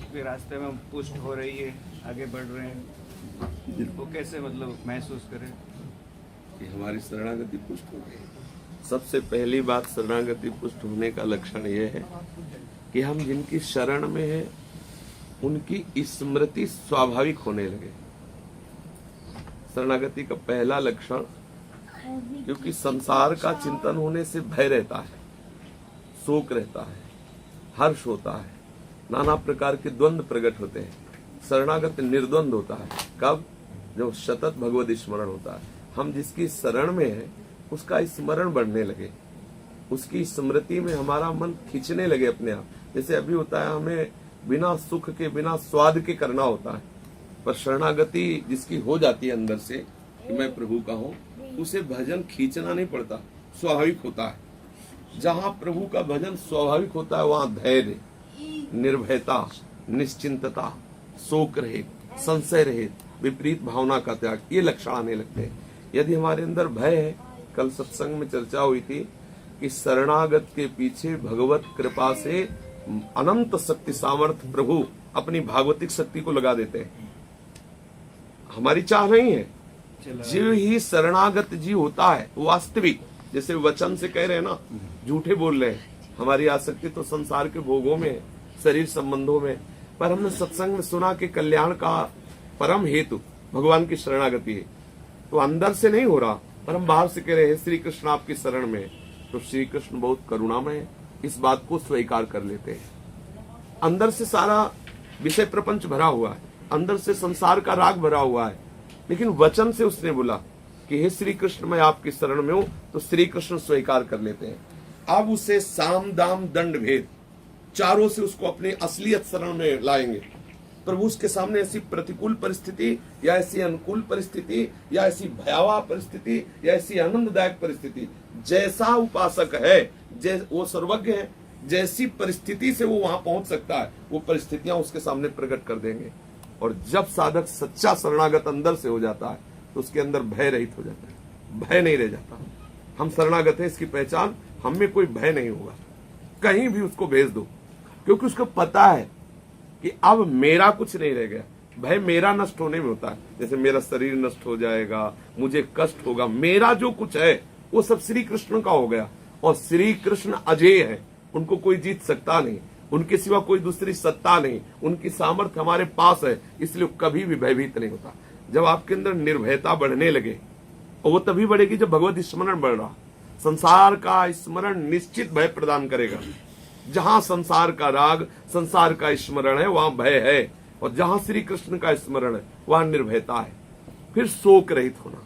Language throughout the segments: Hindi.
आपके रास्ते में पुष्ट हो रही है, आगे बढ़ रहे हैं, वो कैसे मतलब महसूस करें कि हमारी शरणागति पुष्ट हो गई। सबसे पहली बात, शरणागति पुष्ट होने का लक्षण यह है कि हम जिनकी शरण में हैं उनकी स्मृति स्वाभाविक होने लगे। शरणागति का पहला लक्षण, क्योंकि संसार का चिंतन होने से भय रहता है, शोक रहता है, हर्ष होता है, नाना प्रकार के द्वंद्व प्रकट होते हैं। शरणागत निर्द्वंद होता है। कब? जब सतत भगवत स्मरण होता है। हम जिसकी शरण में है उसका स्मरण बढ़ने लगे, उसकी स्मृति में हमारा मन खींचने लगे अपने आप। जैसे अभी होता है, हमें बिना सुख के, बिना स्वाद के करना होता है, पर शरणागति जिसकी हो जाती है अंदर से कि मैं प्रभु का हूं, उसे भजन खींचना नहीं पड़ता, स्वाभाविक होता है। जहां प्रभु का भजन स्वाभाविक होता है वहां धैर्य, निर्भयता, निश्चिंतता, शोक रहित, संशय रहित, विपरीत भावना का त्याग, ये लक्षण आने लगते हैं। यदि हमारे अंदर भय है, कल सत्संग में चर्चा हुई थी कि शरणागत के पीछे भगवत कृपा से अनंत शक्ति सामर्थ्य प्रभु अपनी भागवतिक शक्ति को लगा देते हैं। हमारी चाह नहीं है। जीव ही शरणागत जी होता है वास्तविक। जैसे वचन से कह रहे हैं ना, झूठे बोल रहे हैं। हमारी आसक्ति तो संसार के भोगों में है, शरीर संबंधों में, पर हमने सत्संग में सुना कि कल्याण का परम हेतु भगवान की शरणागति है। तो अंदर से नहीं हो रहा, पर हम बाहर से कह रहे हैं श्री कृष्ण आपकी शरण में, तो श्री कृष्ण बहुत करुणामय है, इस बात को स्वीकार कर लेते हैं। अंदर से सारा विषय प्रपंच भरा हुआ है, अंदर से संसार का राग भरा हुआ है, लेकिन वचन से उसने बोला कि हे श्री कृष्ण मैं आपकी शरण में हूं, तो श्री कृष्ण स्वीकार कर लेते हैं। अब उसे साम दाम दंड भेद चारों से उसको अपनी असलियत शरण में लाएंगे। प्रभु उसके सामने ऐसी प्रतिकूल परिस्थिति या ऐसी अनुकूल परिस्थिति या ऐसी भयावह परिस्थिति या ऐसी आनंददायक परिस्थिति, जैसा उपासक है वो सर्वज्ञ है, जैसी परिस्थिति से वो वहां पहुंच सकता है वो परिस्थितियां उसके सामने प्रकट कर देंगे। और जब साधक सच्चा शरणागत अंदर से हो जाता है तो उसके अंदर भय रहित हो जाता है, भय नहीं रह जाता। हम शरणागत हैं, इसकी पहचान हम में कोई भय नहीं होगा। कहीं भी उसको भेज दो, क्योंकि उसको पता है कि अब मेरा कुछ नहीं रह गया। भय मेरा नष्ट होने में होता है, जैसे मेरा शरीर नष्ट हो जाएगा, मुझे कष्ट होगा, मेरा जो कुछ है वो सब श्री कृष्ण का हो गया। और श्री कृष्ण अजेय है, उनको कोई जीत सकता नहीं, उनके सिवा कोई दूसरी सत्ता नहीं, उनकी सामर्थ्य हमारे पास है, इसलिए कभी भी भयभीत नहीं होता। जब आपके अंदर निर्भयता बढ़ने लगे, और वो तभी बढ़ेगी जब भगवत स्मरण बढ़ रहा। संसार का स्मरण निश्चित भय प्रदान करेगा। जहां संसार का राग, संसार का स्मरण है वहां भय है, और जहां श्री कृष्ण का स्मरण है वहां निर्भयता है। फिर शोक रहित होना,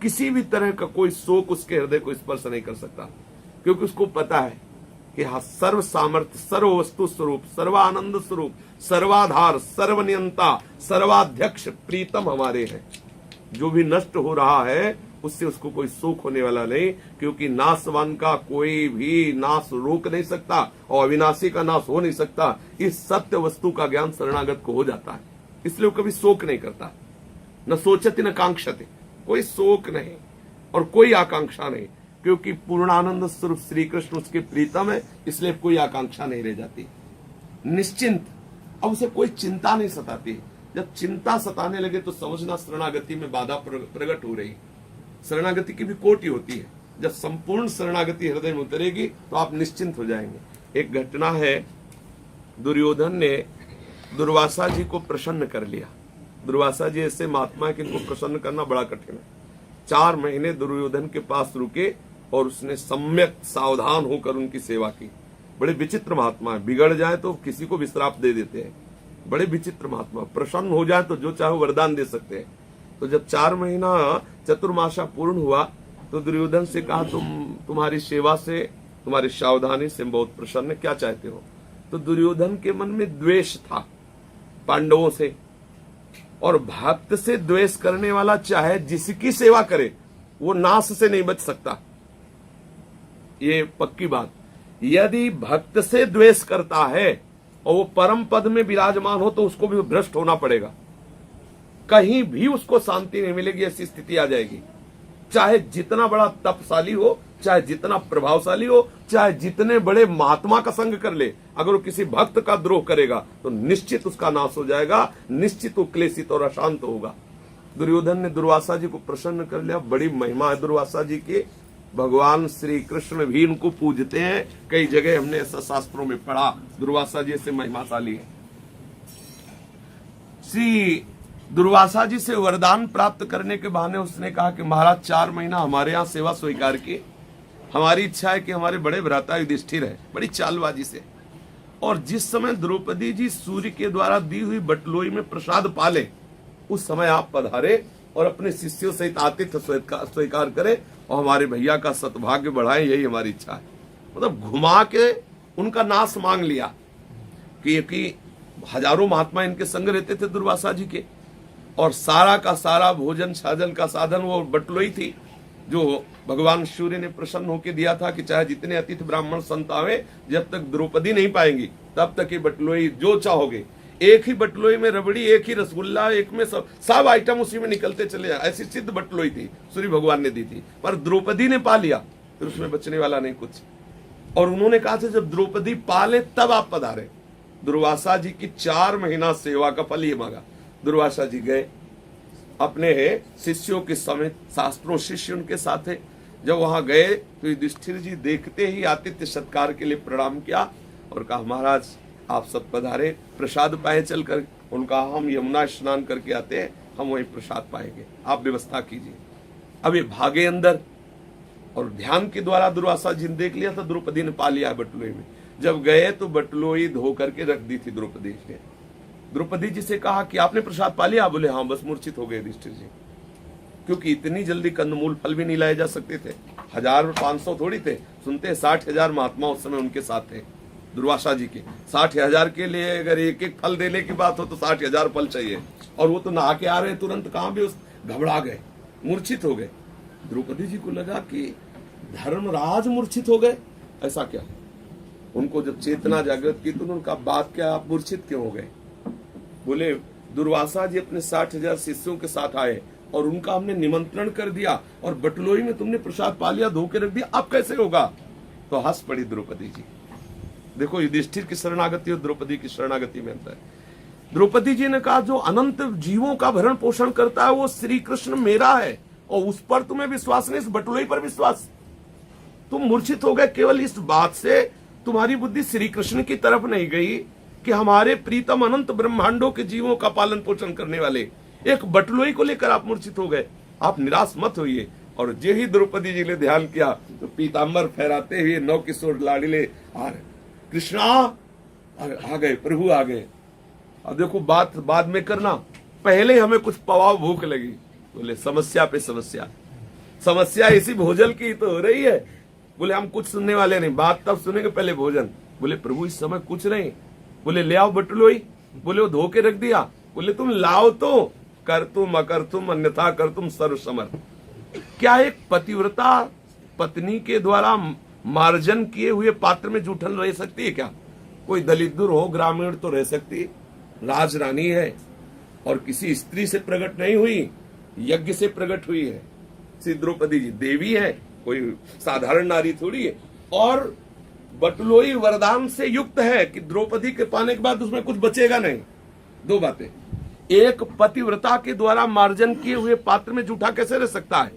किसी भी तरह का कोई शोक उसके हृदय को स्पर्श नहीं कर सकता, क्योंकि उसको पता है कि हाँ सर्व सामर्थ्य, सर्व वस्तु स्वरूप, सर्वानंद स्वरूप, सर्वाधार, सर्वनियंता, सर्वाध्यक्ष प्रीतम हमारे हैं। जो भी नष्ट हो रहा है उससे उसको कोई शोक होने वाला नहीं, क्योंकि नाशवान का कोई भी नाश रोक नहीं सकता और अविनाशी का नाश हो नहीं सकता। इस सत्य वस्तु का ज्ञान शरणागत को हो जाता है, इसलिए वो कभी शोक नहीं करता। न सोचति न कांक्षति, कोई शोक नहीं और कोई आकांक्षा नहीं, क्योंकि पूर्णानंद स्वरूप श्री कृष्ण उसके प्रीतम है, इसलिए कोई आकांक्षा नहीं रह जाती। निश्चिंत, अब उसे कोई चिंता नहीं सताती। जब चिंता सताने लगे तो समझना शरणागति में बाधा प्रकट हो रही। शरणागति की भी कोटि होती है। जब संपूर्ण शरणागति हृदय में उतरेगी तो आप निश्चिंत हो जाएंगे। एक घटना है, दुर्योधन ने दुर्वासा जी को प्रसन्न कर लिया। दुर्वासा जी ऐसे महात्मा है कि इनको प्रसन्न करना बड़ा कठिन है। 4 महीने दुर्योधन के पास रुके और उसने सम्यक सावधान होकर उनकी सेवा की। बड़े विचित्र महात्मा है, बिगड़ जाए तो किसी को भी श्राप दे देते हैं। बड़े विचित्र महात्मा, प्रसन्न हो जाए तो जो चाहे वरदान दे सकते हैं। तो जब 4 महीना चतुर्मासा पूर्ण हुआ तो दुर्योधन से कहा, तुम्हारी सेवा से, तुम्हारी सावधानी से बहुत प्रसन्न, क्या चाहते हो? तो दुर्योधन के मन में द्वेष था पांडवों से, और भक्त से द्वेष करने वाला चाहे जिसकी सेवा करे वो नाश से नहीं बच सकता, ये पक्की बात। यदि भक्त से द्वेष करता है और वो परम पद में विराजमान हो तो उसको भी भ्रष्ट होना पड़ेगा, कहीं भी उसको शांति नहीं मिलेगी। ऐसी स्थिति आ जाएगी, चाहे जितना बड़ा तपशाली हो, चाहे जितना प्रभावशाली हो, चाहे जितने बड़े महात्मा का संग कर ले, अगर वो किसी भक्त का द्रोह करेगा तो निश्चित उसका नाश हो जाएगा, निश्चित वो क्लेशित और अशांत होगा। दुर्योधन ने दुर्वासा जी को प्रसन्न कर लिया। बड़ी महिमा है दुर्वासा जी की। भगवान श्री कृष्ण भी इनको पूजते हैं। कई जगह हमने ऐसा शास्त्रों में पढ़ा, दुर्वासा जी से महिमाशाली है। श्री दुर्वासा जी से वरदान प्राप्त करने के बहाने उसने कहा कि महाराज 4 महीना हमारे यहाँ सेवा स्वीकार की, हमारी इच्छा है कि हमारे बड़े भ्राता युधिष्ठिर है, बड़ी चालबाजी से। और जिस समय द्रौपदी जी सूर्य के द्वारा दी हुई बटलोई में प्रसाद पाले, उस समय आप पधारे और अपने शिष्यों सहित आतिथ्य स्वीकार करें और हमारे भैया का सद्भाग्य बढ़ाएं, यही हमारी इच्छा है। मतलब घुमा के उनका नाश मांग लिया कि हजारों महात्मा इनके संग रहते थे दुर्वासा जी के, और सारा का सारा भोजन साजन का साधन वो बटलोई थी जो भगवान सूर्य ने प्रसन्न होकर दिया था कि चाहे जितने अतिथि ब्राह्मण संत आवे, जब तक द्रौपदी नहीं पाएंगी तब तक ये बटलोई जो चाहोगे। एक ही बटलोई में रबड़ी, एक ही रसगुल्ला, एक में सब आइटम उसी में निकलते चले जाए, ऐसी सिद्ध बटलोई थी, सूर्य भगवान ने दी थी। पर द्रौपदी ने पा लिया, फिर उसमें बचने वाला नहीं कुछ। और उन्होंने कहा था जब द्रौपदी पाले तब आप पधारे। दुर्वासा जी की 4 महीना सेवा का फल ये मांगा। दुर्वासा जी गए अपने शिष्यों के समेत, शास्त्रों शिष्य उनके साथ है। जब वहां गए तो युधिष्ठिर जी देखते ही आतिथ्य सत्कार के लिए प्रणाम किया और कहा महाराज आप सब पधारे, प्रसाद पाए चलकर। उनका हम यमुना स्नान करके आते हैं, हम वहीं प्रसाद पाएंगे, आप व्यवस्था कीजिए। अब ये भागे अंदर और ध्यान के द्वारा दुर्वासा जी ने देख लिया था द्रौपदी ने पा लिया है बटलोई में। जब गए तो बटलोई धो करके रख दी थी द्रौपदी ने। द्रौपदी जी से कहा कि आपने प्रसाद पा लिया? बोले हाँ, बस मूर्छित हो गए युधिष्ठिर जी, क्योंकि इतनी जल्दी कंदमूल फल भी नहीं लाए जा सकते थे। 1000-500 थोड़ी थे, सुनते 60,000 महात्मा उस समय उनके साथ थे दुर्वासा जी के। 60,000 के लिए अगर एक एक फल देने की बात हो तो 60,000 फल चाहिए, और वो तो नहा के आ रहे तुरंत, कहां भी उस घबरा गए, मूर्छित हो गए। द्रौपदी जी को लगा कि धर्मराज मूर्छित हो गए, ऐसा क्या? उनको जब चेतना जागृत की तो उनका बात क्या, आप मूर्छित क्यों हो गए? बोले दुर्वासा जी अपने 60,000 शिष्यों के साथ आए और उनका हमने निमंत्रण कर दिया और बटलोई में तुमने प्रसाद पा लिया, धो के रख दिया, अब कैसे होगा? तो हंस पड़ी द्रौपदी जी। देखो युधिष्ठिर की शरणागति और द्रौपदी की शरणागति में अंतर है। द्रौपदी जी ने कहा जो अनंत जीवों का भरण पोषण करता है वो श्री कृष्ण मेरा है, और उस पर तुम्हें विश्वास नहीं, इस बटलोई पर विश्वास। तुम मूर्छित हो गए केवल इस बात से, तुम्हारी बुद्धि श्री कृष्ण की तरफ नहीं गई कि हमारे प्रीतम अनंत ब्रह्मांडों के जीवों का पालन पोषण करने वाले एक बटलोई को लेकर आप मूर्छित हो गए। आप निराश मत होइए। और जे ही द्रौपदी जी ने ध्यान किया तो पीताम्बर फहराते हुए 9 किशोर लाडले आ रहे, कृष्णा आ गए, प्रभु आ गए। अब देखो बात बाद में करना, पहले हमें कुछ पवाव भूख लगी। बोले समस्या पे समस्या, समस्या इसी भोजन की तो हो रही है। बोले हम कुछ सुनने वाले नहीं, बात तब सुनेंगे, पहले भोजन। बोले प्रभु इस समय कुछ नहीं। बोले ले आओ बटलोई। बोले वो धो के रख दिया। बोले तुम लाओ तो, कर तुम अकर तुम अन्यथा कर तुम सर्वसमर्थ। क्या एक पतिव्रता पत्नी के द्वारा मार्जन किए हुए पात्र में जूठन रह सकती है क्या? कोई दलिद्र हो, ग्रामीण तो रह सकती, राजरानी है और किसी स्त्री से प्रकट नहीं हुई, यज्ञ से प्रकट हुई है। श्री द्रौपदी जी देवी है, कोई साधारण नारी थोड़ी है। और बटलोई वरदान से युक्त है कि द्रौपदी के पाने के बाद उसमें कुछ बचेगा नहीं। 2 बातें, एक पतिव्रता के द्वारा मार्जन किए हुए पात्र में जूठा कैसे रह सकता है,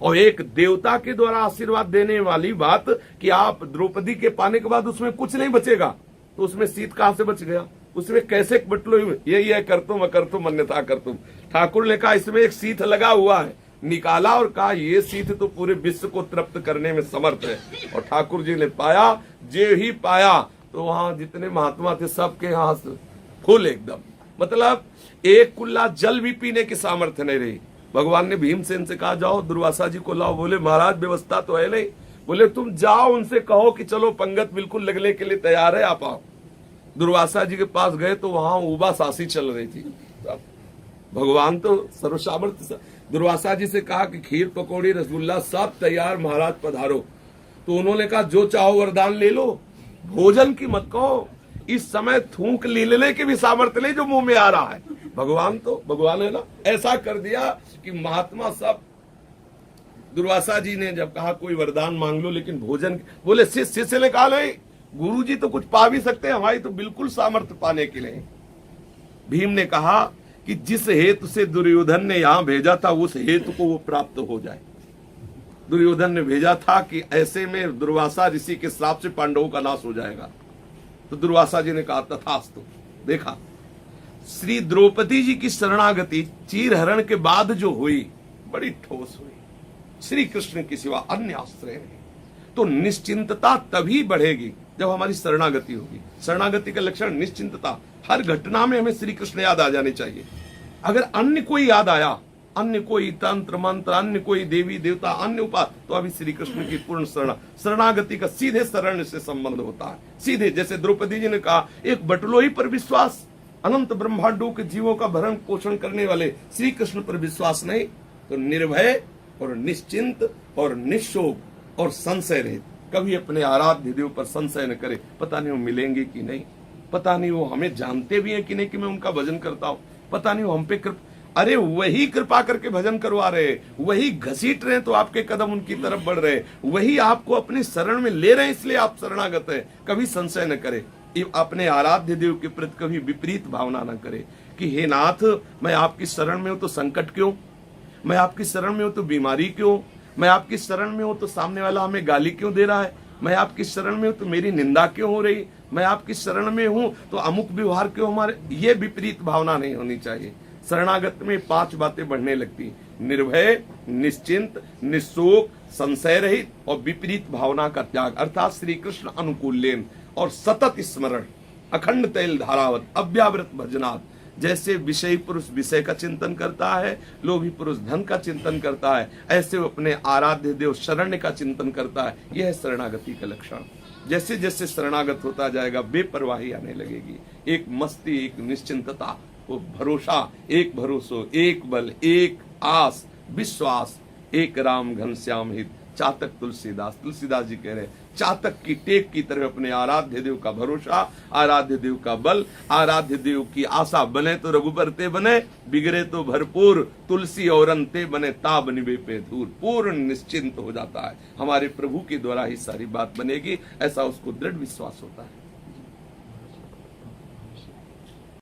और एक देवता के द्वारा आशीर्वाद देने वाली बात कि आप द्रौपदी के पाने के बाद उसमें कुछ नहीं बचेगा, तो उसमें शीत कहां से बच गया? उसमें कैसे बटलोई? यही है कर तुम अन्यथा कर तुम। ठाकुर ने कहा इसमें एक शीत लगा हुआ है, निकाला और कहा ये शीत तो पूरे विश्व को तृप्त करने में समर्थ है। और ठाकुर जी ने पाया, जे ही पाया तो वहां जितने महात्मा थे सबके यहाँ फुल एकदम, मतलब एक कुल्ला जल भी पीने की सामर्थ्य नहीं रही। भगवान ने भीमसेन से कहा जाओ दुर्वासा जी को लाओ। बोले महाराज व्यवस्था तो है नहीं। बोले तुम जाओ उनसे कहो कि चलो पंगत बिल्कुल लगने के लिए तैयार है, आप आओ। दुर्वासा जी के पास गए तो वहां उबा सासी चल रही थी। भगवान तो सर्वसामर्थ्य। दुर्वासा जी से कहा कि खीर पकौड़ी रसगुल्ला सब तैयार, महाराज पधारो। तो उन्होंने कहा जो चाहो वरदान ले लो, भोजन की मत कहो, इस समय थूक लेने की भी सामर्थ्य नहीं जो मुंह में आ रहा है। भगवान तो भगवान है ना, ऐसा कर दिया कि महात्मा सब दुर्वासा जी ने जब कहा कोई वरदान मांग लो लेकिन भोजन, बोले शिष्य ने कहा नहीं, गुरु जी तो कुछ पा भी सकते हैं, हमारी तो बिल्कुल सामर्थ्य पाने के लिए। भीम ने कहा कि जिस हेतु से दुर्योधन ने यहां भेजा था उस हेतु को वो प्राप्त हो जाए। दुर्योधन ने भेजा था कि ऐसे में दुर्वासा ऋषि के श्राप से पांडवों का नाश हो जाएगा। तो दुर्वासा जी ने कहा तथास्तु। देखा श्री द्रौपदी जी की शरणागति चीरहरण के बाद जो हुई बड़ी ठोस हुई। श्री कृष्ण के सिवा अन्य आश्रय नहीं। तो निश्चिंतता तभी बढ़ेगी जब हमारी शरणागति होगी। शरणागति का लक्षण निश्चिंतता। हर घटना में हमें श्री कृष्ण याद आ जाने चाहिए। अगर अन्य कोई याद आया, अन्य कोई तंत्र मंत्र, अन्य कोई देवी देवता, अन्य उपाय, तो अभी श्री कृष्ण की पूर्ण शरणागति का सीधे शरण से संबंध होता है। सीधे, जैसे द्रौपदी जी ने कहा, एक बटलोही पर विश्वास, अनंत ब्रह्मांडों के जीवों का भरण पोषण करने वाले श्री कृष्ण पर विश्वास नहीं, तो निर्भय और निश्चिंत और निशोक और संशय रहित कभी अपने आराध्य देव पर संशय न करे। पता नहीं वो मिलेंगे कि नहीं, पता नहीं वो हमें जानते भी हैं कि नहीं कि मैं उनका भजन करता हूं, पता नहीं वो हम पे अरे वही कृपा करके भजन करवा रहे, वही घसीट रहे तो आपके कदम उनकी तरफ बढ़ रहे, वही आपको अपनी शरण में ले रहे हैं, इसलिए आप शरणागत हैं। कभी संशय न करे, अपने आराध्य देव के प्रति कभी विपरीत भावना न करे कि हे नाथ, मैं आपकी शरण में हूं तो संकट क्यों, मैं आपकी शरण में हूं तो बीमारी क्यों, मैं आपकी शरण में हूं तो सामने वाला हमें गाली क्यों दे रहा है, मैं आपकी शरण में हूं तो मेरी निंदा क्यों हो रही, मैं आपकी शरण में हूं तो अमुक व्यवहार क्यों हमारे। ये विपरीत भावना नहीं होनी चाहिए। शरणागत में 5 बातें बढ़ने लगती: निर्भय, निश्चिंत, निशोक, संशय रहित और विपरीत भावना का त्याग, अर्थात श्री कृष्ण अनुकूल्यन और सतत स्मरण, अखंड तैल धारावत, अव्यावृत भजनात्। जैसे विषयी पुरुष विषय का चिंतन करता है, लोभी पुरुष धन का चिंतन करता है, ऐसे वो अपने आराध्य देव शरण्य का चिंतन करता है। यह है शरणागति का लक्षण। जैसे जैसे शरणागत होता जाएगा बेपरवाही आने लगेगी, एक मस्ती, एक निश्चिंतता, वो भरोसा, एक भरोसो, एक बल, एक आस, विश्वास, एक राम घनश्याम हित। चातक तुलसीदास जी कह रहे हैं, चातक की टेक की तरह अपने आराध्य देव का भरोसा, आराध्य देव का बल, आराध्य देव की आशा। बने तो रघुबर ते बने, बिगड़े तो भरपूर, तुलसी और अंते बने, ताब निभे पे दूर। पूर्ण निश्चिंत हो जाता है, हमारे प्रभु के द्वारा ही सारी बात बनेगी, ऐसा उसको दृढ़ विश्वास होता है।